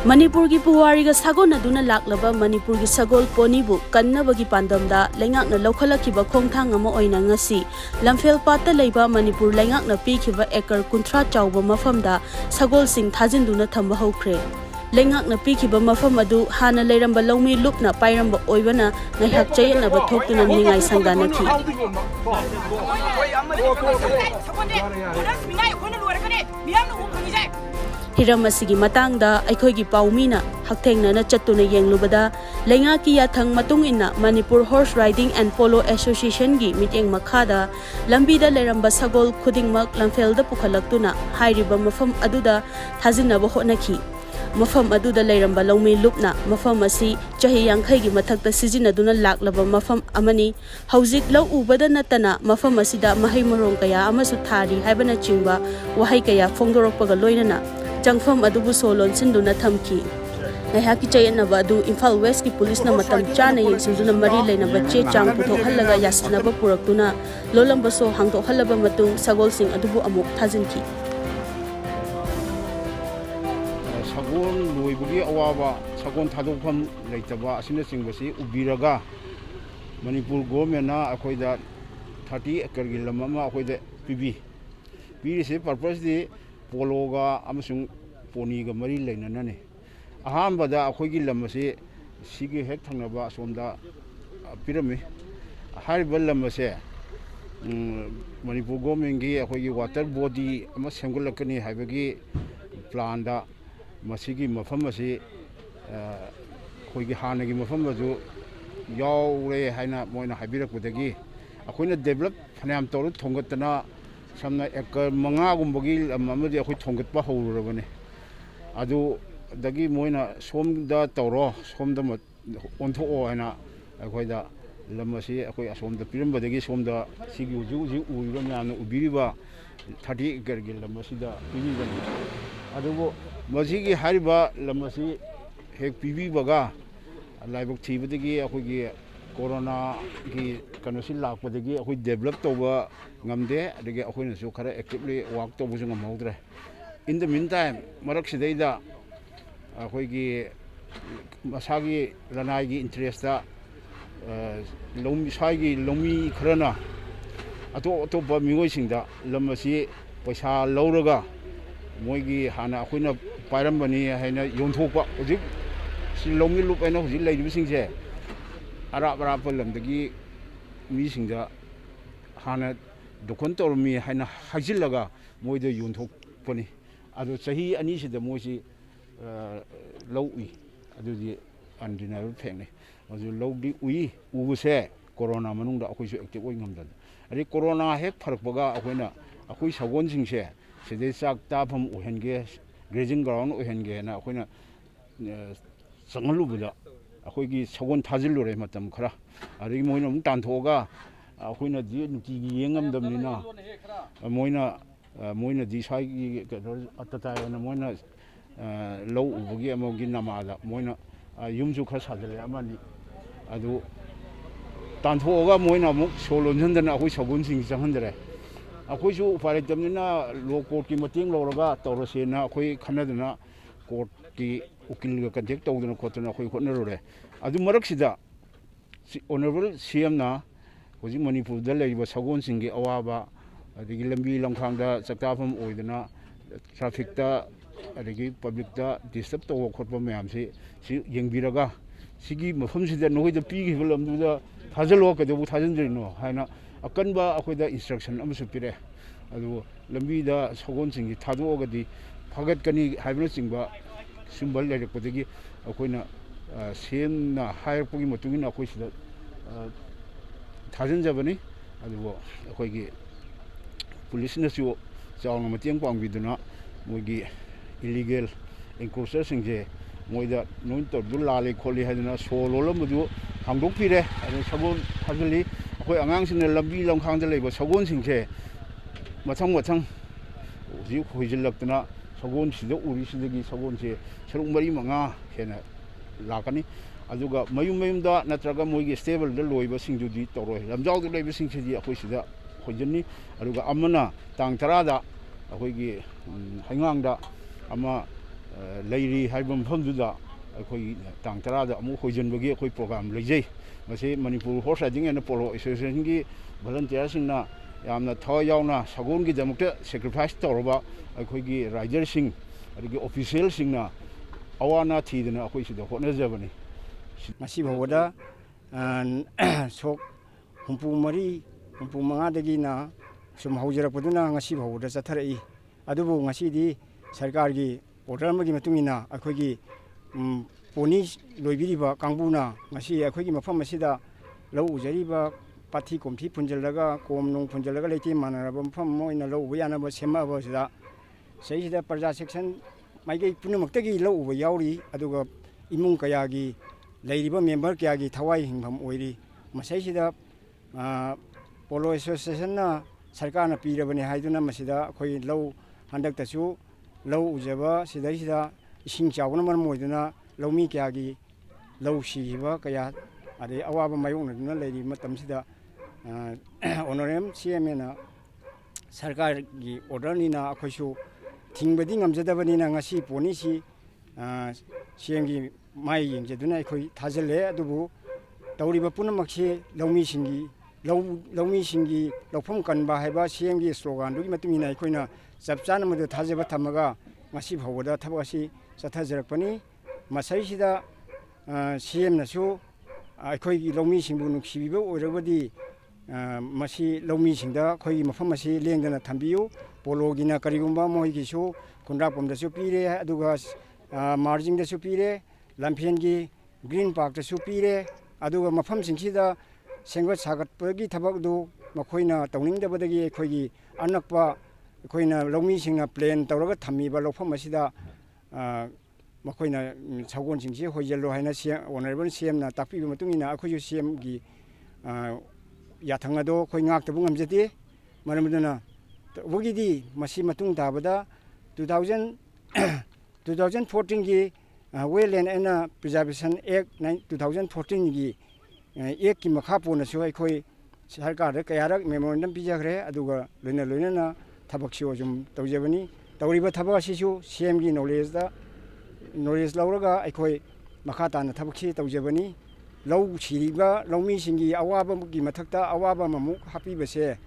Manipur ki puwari ga sagon aduna laklaba Manipur ki sagol ponibu kannabagi pandamda lengakna laukhalakhiba khongthang ama oina ngasi lamphel patta leiba Manipur lengakna pikhiba ekar kunthra chawba mafamda sagol sing thajinduna thamba hokre lengakna pikhiba mafam adu hana leiramba lawmi lupna pairamba oibana ngaihak chayatnaba thoktuna ningai sangdanakhi Hiram asigi matangda aikhoigi paumina hakthengna chattuna yenglubada lengaki yathang matung inna Manipur Horse Riding and Polo Association gi miteng makhada lambida leramba sagol khudingmak lamfelda pukhalaktuna hairiba mafam aduda thajinaba hotnakhi mafam aduda leiramba lawmi lupna mafam asi chahi yankhai gi mathakta sijinaduna laklaba mafam amani hauzik law ubada natana mafam asida mahai morong kaya amasu thari haibana chingba wahai kaya phongdorokpaga loinana Jangfam adubu solon sinduna thamki Nahaki chayatnaba adu Imphal West ki police na matam chana yengsinduna mari lainaba che chang puthokhallaga yasanaba puraktuna lolamba so hangtokhalaba matung sagol sing adubu amuk thajinki Sagon loibugi awaba sagon thadokpham leitaba asina singbasi ubiraga Manipur government na akoida 30 acre gi lam ama akoida pibi se purpose di pologa amasung poniga mari leinanane ahambada akhoigi lamase sigi hek thangnaba somda pirami hariba lamase Manipur government gi akhoigi water body ama sengulakani haibagi plan da masigi mafam ase akhoigi hanagi mafam aju yaure haina moina habirakudagi akhoina develop phanam toru thongatana samna ekar manga gumbagi amamadi akhoi thongatpa howrabane adu dagi moina somda tawro somda ontho haina akhoida lamasi akhoi asomda pirambadagi somda sigi uji uiro myana ubiriba 30 acre gi lamasida pibibani adugo masigi hariba lamasi hek pibibaga laibok thibadagi akhoigi corona ki kanosi lakpadagi akhoi develop toba ngamde adagi akhoina su khara actively work tobu su ngamhodre in the meantime marak sidaida akhoigi masagi lanai gi interest da lomi sagi lomi kharana ato ba mingoi singda lamasi paisa lauraga moigi hana akhoina pairambani haina yonthokpa hojik si lomi lup aina hojik laidu singse ara lamdagi mi singda hana dokon tormi haina hajillaga moida yonthokpani adu chahi ani sida moisi lawi adudi undeniable phengni adu lawdi ui ubuse corona manungda akhoisu active oi ngamdan ari corona hek pharakpaga akhoina akhoi sagon singse sidai chak tafam ohenge grazing ground ohenge na akhoina sangalubula akhoigi sagon thajillure matam khara ari moina mung tanthoga akhoina di nutigi yengamdamnina moina di sai atata na moina low ubugi amogi namada moina yumju kha sadale amani adu tanthoga moina muk solonjandana akhoi sagon sing changhandre akhoisu uparitamnina law court ki mating lawraga tawrasena akhoi khanaduna court ki ukil ga contact tawduna khotuna akhoi khotnarure adu maraksida honorable CM na hoji Manipur da leiba sagon singi awaba adigi lambi lamkhangda chaktafam oidana traffic ta adigi public ta disturb taw khotpa mayam si yengbiraga sigi mafam sida noida pigi lamduda thajalo kadebu thajanjrino haina akanba akhoida instruction amsu pire adu lambi da sagon singi thadogadi phagat kani haibna singba symbol lerakpadagi akhoina semna hairpagi matungina akhoi sida thajanjabani adugo akhoigi police na su chawna matiang pangbiduna moigi illegal encroachers singje moida noin tor dulale kholi haduna solo madu hangdok pire adu sagon thajali akhoi angang singna lambi lamkhangda leiba sagon singje mathang ji khoijilakna sagon sida uri sidagi sagon se saruk mari manga hena lakani aduga mayum natraga moigi stable da loiba singjudi toroi lamjaw da loiba singchidi akhoi sida khoijani aduga amana tang tarada akhoigi haingang da ama ꯂꯩꯔꯤ ꯍꯥꯏꯕ ꯃꯐꯝꯗꯨꯗ ꯑꯩꯈꯣꯏ ꯇꯥꯡ 10ꯗ ꯑꯃꯨꯛ ꯍꯣꯏꯖꯤꯟꯕꯒꯤ ꯑꯩꯈꯣꯏ programme ꯂꯩꯖꯩ ꯃꯁꯤ Manipur horse riding ꯑꯦꯟड polo ꯑꯦꯁꯣꯁꯤꯌꯦꯁꯟꯒꯤ ꯚꯣꯂꯟꯇꯤꯌꯔꯁꯤꯡꯅ ꯌꯥꯝꯅ ꯊꯋꯥꯏ ꯌꯥꯎꯅ ꯁꯒꯣꯜꯒꯤꯗꯃꯛꯇ ꯁꯦꯀ꯭ꯔꯤꯐꯥꯏꯁ ꯇꯧꯔꯕ ꯑꯩꯈꯣꯏꯒꯤ ꯔꯥꯏꯗꯔꯁꯤꯡ ꯑꯗꯒꯤ ꯑꯣꯐꯤꯁꯤꯌꯦꯜꯁꯤꯡꯅ ꯑꯋꯥ ꯑꯅꯥ ꯊꯤꯗꯅ ꯑꯩꯈꯣꯏ ꯁꯤꯗ ꯍꯣꯠꯅꯖꯕꯅꯤ ꯉꯁꯤ ꯐꯥꯎꯕꯗ ꯁꯣꯛ humpu-mangadagina sum haujarakpaduna ngasi fawda chatharai adubu ngasidi sarkargi order amagi matungina akhoigi poni loibiriba kangbuna ngasi akhoigi mafam asida lau ujariba pathi komthi punjalaga komnong punjalaga leiti manaraba mafam moina lau uyana ba sema ba sida seisida parja section maigei punamuktagi lau uba yauri aduga imung kayagi leiriba member kayagi thawai hingpham oiri masaisida polo association na sarkarna pirabani haiduna masida khoi lau handaktasu lau ujaba sidaisida ising chawna maram oiduna laumi kyagi lau sihiba kaya ade awaba mayongna duna leiri matamsida honorem cm na sarkar gi order ni na akhoisu thingbadi ngamjadabani na ngasi poni si cm gi mai yengjeduna akhoi thajale adubu tawriba punamakse laumi singi laumi singi laufam kanba haiba cm gi slogan dugi matungina aikoina chapchana madu thajaba thamaga ngasi phawada thabasi chathajarakpani masaisida cm nasu akhoi gi laumi singbu nuksibiba oirabadi masi laumi singda khoi mafam asi lengdana thambiyu pologina karigumba moigisu kundrapomdasu pire aduga marjing da su pire lampiangi green park da su pire aduga mafam singsida sengwa sagatpagi thabakdu makoina tawningdabadagi akhoi anakpa akoina laumi singna plan tawraga thamiba lofam asida makoina sagon singsi hoijallo haina honorable cm na takpiba matungina akhoi cm gi yathangado khoi ngaktabu ngamjati maramduna wagidi masi matung tabada 2014 gi Wetland and Preservation Act 2014 gi ek ki makha pona su akhoi sarkar kayarak memorandum pijakhre aduga loina na thabak si ojum tawjabani tawriba thabak asisu cm gi knowledge lauraga akhoi makha tana thabak si tawjabani lau siriba laumi singi awaba gi mathakta awaba mamuk happy base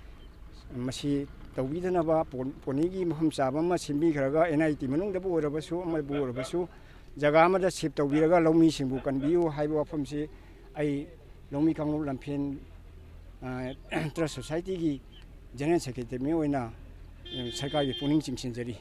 masi tawbidana ba ponigi maham chaba ma simbi kharaga nit manung dabu orabasu ma bu orabasu jaga amada sip tawbiraga laumi singbu kanbiu haiba wafamsi ai laumi kanglo lampian trust society gi general secretary me oina sarkar gi puning chingsinjari